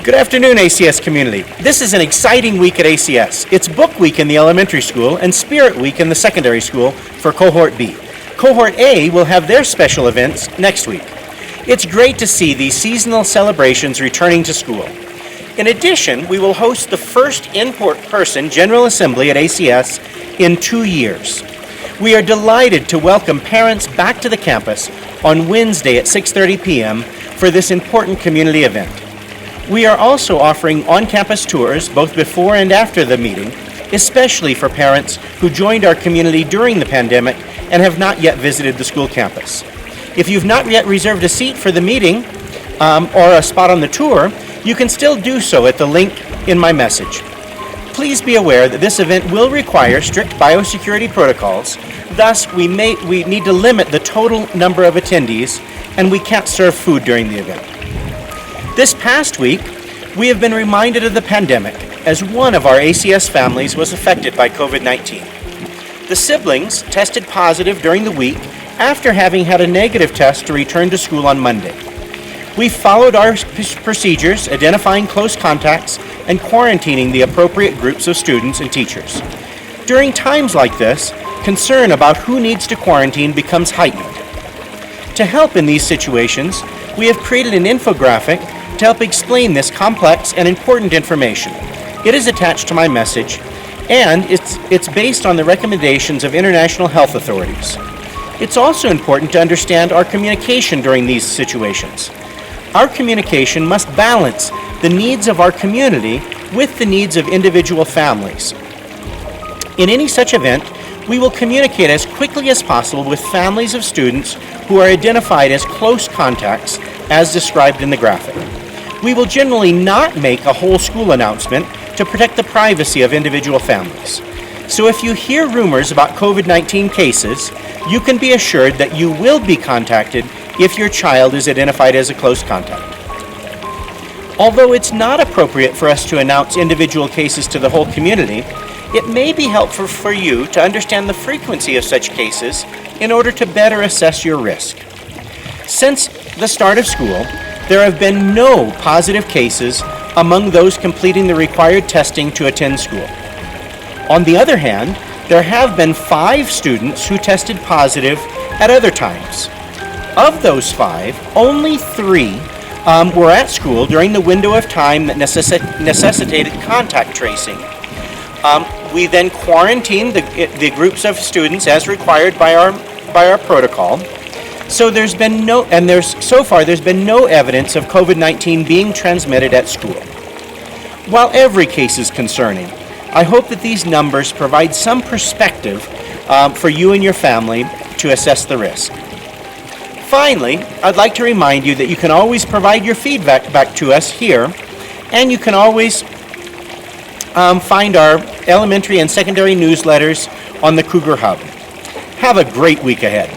Good afternoon, ACS community. This is an exciting week at ACS. It's Book Week in the elementary school and Spirit Week in the secondary school for Cohort B. Cohort A will have their special events next week. It's great to see these seasonal celebrations returning to school. In addition, we will host the first in-person General Assembly at ACS in 2 years. We are delighted to welcome parents back to the campus on Wednesday at 6:30 p.m. for this important community event. We are also offering on-campus tours both before and after the meeting, especially for parents who joined our community during the pandemic and have not yet visited the school campus. If you've not yet reserved a seat for the meeting or a spot on the tour, you can still do so at the link in my message. Please be aware that this event will require strict biosecurity protocols. Thus, we need to limit the total number of attendees, and we can't serve food during the event. This past week, we have been reminded of the pandemic as one of our ACS families was affected by COVID-19. The siblings tested positive during the week after having had a negative test to return to school on Monday. We followed our procedures, identifying close contacts and quarantining the appropriate groups of students and teachers. During times like this, concern about who needs to quarantine becomes heightened. To help in these situations, we have created an infographic to help explain this complex and important information. It is attached to my message, and it's based on the recommendations of international health authorities. It's also important to understand our communication during these situations. Our communication must balance the needs of our community with the needs of individual families. In any such event, we will communicate as quickly as possible with families of students who are identified as close contacts, as described in the graphic. We will generally not make a whole school announcement to protect the privacy of individual families. So if you hear rumors about COVID-19 cases, you can be assured that you will be contacted if your child is identified as a close contact. Although it's not appropriate for us to announce individual cases to the whole community, it may be helpful for you to understand the frequency of such cases in order to better assess your risk. Since the start of school, there have been no positive cases among those completing the required testing to attend school. On the other hand, there have been 5 students who tested positive at other times. Of those 5, only 3 were at school during the window of time that necessitated contact tracing. We then quarantined the groups of students as required by our protocol. So there's been no evidence of COVID-19 being transmitted at school. While every case is concerning, I hope that these numbers provide some perspective for you and your family to assess the risk. Finally, I'd like to remind you that you can always provide your feedback back to us here, and you can always find our elementary and secondary newsletters on the Cougar Hub. Have a great week ahead.